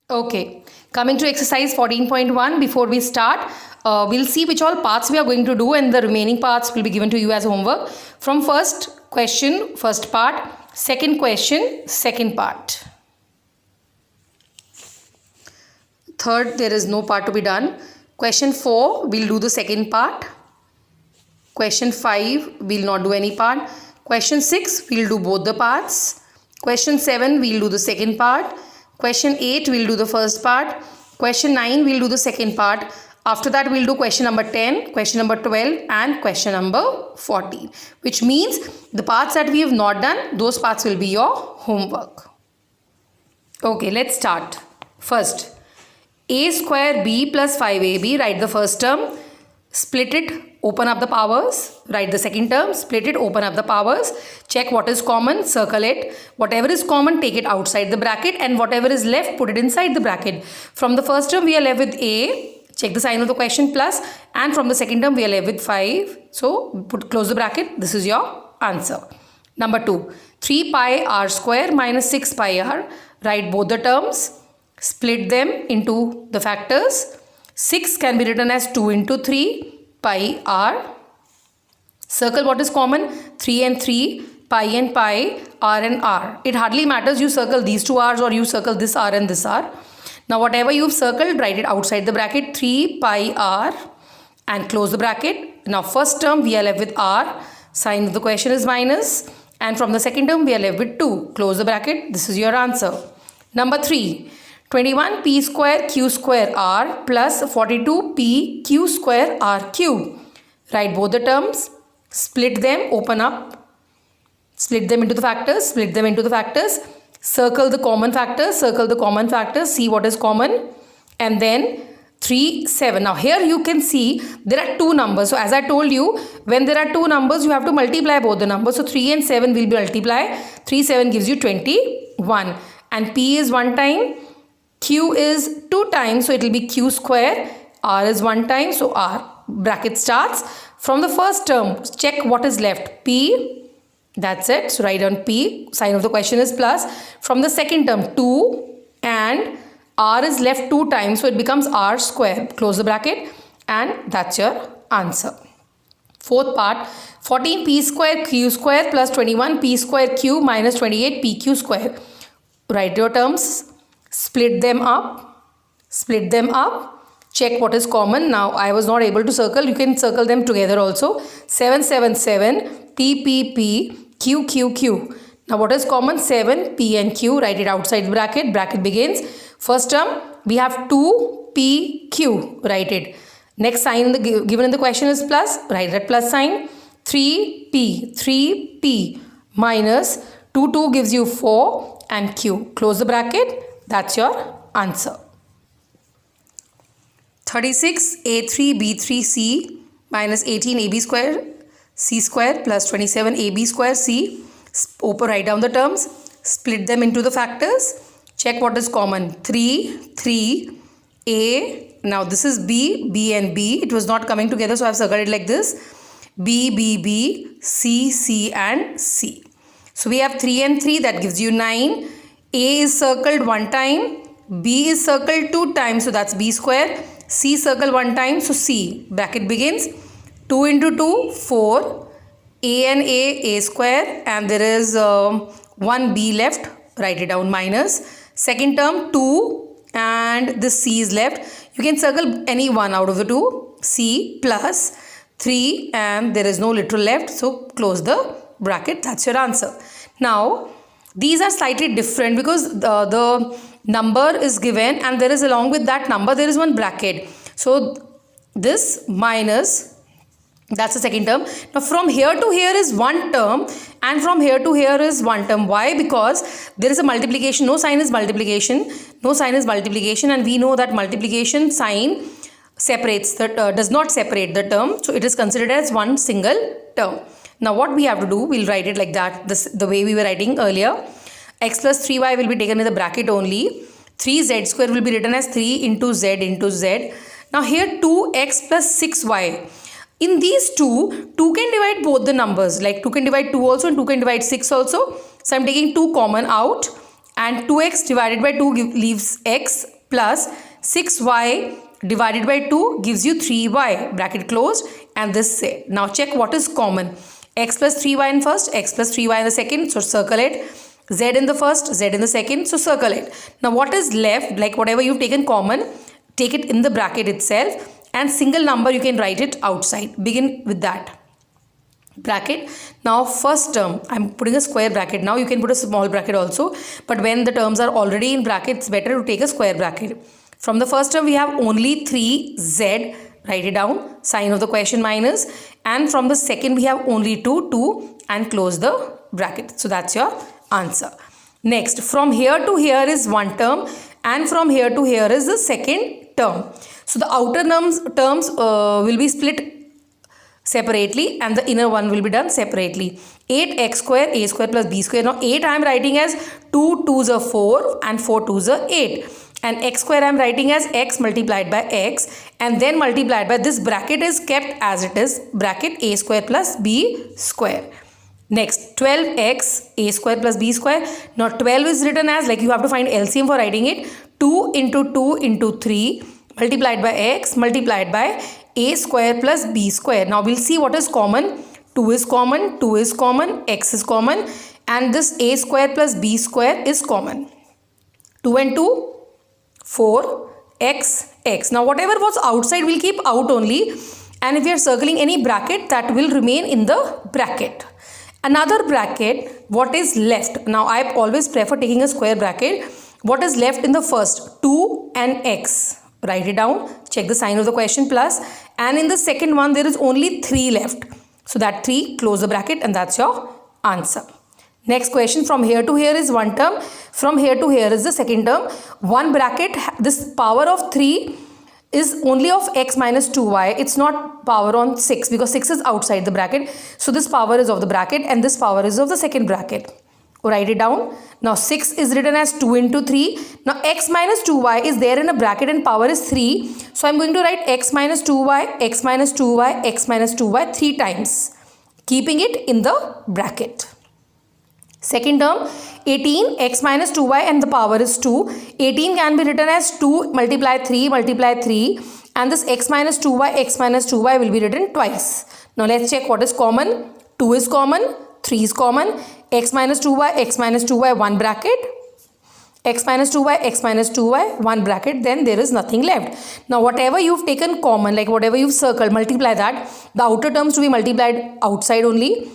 Okay, coming to exercise 14.1, before we start, we'll see which all parts we are going to do, and the remaining parts will be given to you as homework. From first question, first part, second question, second part. Third, there is no part to be done. Question 4, we'll do the second part. Question 5, we'll not do any part. Question 6, we'll do both the parts. Question 7, we'll do the second part. Question 8, we'll do the first part. Question 9, we'll do the second part. After that, we'll do question number 10, question number 12 and question number 14. Which means the parts that we have not done, those parts will be your homework. Okay, let's start. First, a square b plus 5ab, write the first term. Split it, open up the powers. Write the second term, split it, open up the powers. Check what is common, circle it. Whatever is common, take it outside the bracket, and whatever is left, put it inside the bracket. From the first term, we are left with a. Check the sign of the question plus, and from the second term, we are left with 5. So, close the bracket. This is your answer. Number 2, 3 pi r square minus 6 pi r. Write both the terms. Split them into the factors. 6 can be written as 2 into 3 pi r. Circle what is common, 3 and 3, pi and pi, r and r. It hardly matters you circle these two r's or you circle this r and this r. Now whatever you've circled, write it outside the bracket, 3 pi r, and close the bracket. Now first term we are left with r, sign of the question is minus, and from the second term we are left with 2. Close the bracket. This is your answer. Number 3. 21 p square q square r plus 42 p q square r cube. Write both the terms, split them, open up, split them into the factors, split them into the factors, circle the common factors, see what is common, and then 3, 7. Now here you can see there are two numbers. So as I told you, when there are two numbers, you have to multiply both the numbers. So 3 and 7 will be multiply. 3, 7 gives you 21. And p is 1 time. Q is 2 times, so it will be q square. R is 1 time, so R. Bracket starts. From the first term, check what is left. P, that's it. So write down P. Sign of the question is plus. From the second term, 2 and R is left 2 times, so it becomes R square. Close the bracket and that's your answer. Fourth part, 14p square q square plus 21p square q minus 28pq square. Write your terms. Split them up, check what is common. Now I was not able to circle, you can circle them together also. 7, 7, 7, p, p, p, q, q, q. Now what is common? 7, p and q, write it outside the bracket, bracket begins. First term, we have 2, p, q, write it. Next sign given in the question is plus, write that plus sign. 3, p minus 2, 2 gives you 4 and q. Close the bracket. That's your answer. 36 a3 b3 c minus 18 ab square c square plus 27 ab square c. Open, write down the terms. Split them into the factors. Check what is common. 3, 3, a. Now this is b, b and b. It was not coming together, so I have circled it like this. B, b, b, c, c and c. So we have 3 and 3, that gives you 9. A is circled 1 time, B is circled 2 times, so that's B square. C circle 1 time, so C. Bracket begins. 2 into 2, 4. A and A square, and there is 1 B left. Write it down, minus. Second term 2 and this C is left. You can circle any one out of the two. C plus 3 and there is no literal left, so close the bracket. That's your answer. Now these are slightly different because the number is given and there is along with that number there is one bracket. So this minus, that's the second term. Now from here to here is one term and from here to here is one term. Why? Because there is a multiplication. No sign is multiplication. No sign is multiplication, and we know that multiplication sign separates the does not separate the term. So it is considered as one single term. Now what we have to do, we'll write it like that, the way we were writing earlier. X plus 3y will be taken in the bracket only. 3z square will be written as 3 into z into z. Now here 2x plus 6y. In these two can divide both the numbers. Like 2 can divide 2 also and 2 can divide 6 also. So I'm taking 2 common out and 2x divided by 2 leaves x plus 6y divided by 2 gives you 3y, bracket closed, and this z. Now check what is common. X plus 3y in first, x plus 3y in the second, so circle it. Z in the first, z in the second, so circle it. Now what is left, like whatever you've taken common, take it in the bracket itself, and single number you can write it outside. Begin with that bracket. Now first term, I'm putting a square bracket. Now you can put a small bracket also, but when the terms are already in bracket, it's better to take a square bracket. From the first term we have only 3z, write it down, sign of the question minus, and from the second we have only 2 and close the bracket. So that's your answer. Next, from here to here is one term, and from here to here is the second term. So the outer terms will be split separately and the inner one will be done separately. 8x square a square plus b square. Now 8 I am writing as 2 2s are 4 and 4 2s are 8. And x square I am writing as x multiplied by x and then multiplied by this bracket is kept as it is, bracket a square plus b square. Next, 12x a square plus b square. Now 12 is written as, like you have to find LCM for writing it, 2 into 2 into 3 multiplied by x multiplied by a square plus b square. Now we'll see what is common. 2 is common, 2 is common, x is common, and this a square plus b square is common. 2 and 2, 4, x, x. Now whatever was outside we'll keep out only, and if we are circling any bracket, that will remain in the bracket. Another bracket, what is left? Now I always prefer taking a square bracket. What is left in the first? 2 and x. Write it down, check the sign of the question plus, and in the second one there is only 3 left. So that 3, close the bracket, and that's your answer. Next question, from here to here is one term, from here to here is the second term. One bracket, this power of 3 is only of x minus 2y. It's not power on 6 because 6 is outside the bracket. So this power is of the bracket and this power is of the second bracket. Write it down. Now 6 is written as 2 into 3. Now x minus 2y is there in a bracket and power is 3. So I'm going to write x minus 2y, x minus 2y, x minus 2y 3 times, keeping it in the bracket. Second term, 18 x minus 2y and the power is 2. 18 can be written as 2 multiply 3 and this x minus 2y will be written twice. Now let's check what is common. 2 is common, 3 is common, x minus 2y, one bracket, x minus 2y, one bracket, then there is nothing left. Now whatever you've taken common, like whatever you've circled, multiply that. The outer terms to be multiplied outside only.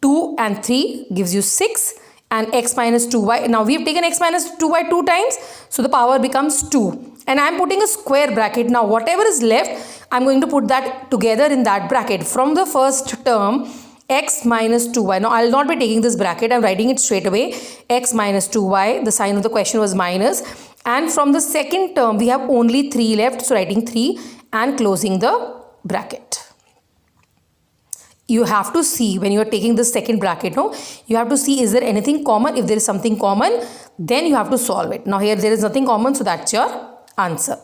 2 and 3 gives you 6 and x minus 2y. Now we have taken x minus 2y 2 times, so the power becomes 2. And I am putting a square bracket. Now whatever is left, I am going to put that together in that bracket. From the first term, x minus 2y. Now I will not be taking this bracket, I am writing it straight away. X minus 2y, the sign of the question was minus. And from the second term, we have only 3 left, so writing 3 and closing the bracket. You have to see when you are taking this second bracket, no? You have to see, is there anything common? If there is something common, then you have to solve it. Now here there is nothing common, so that's your answer.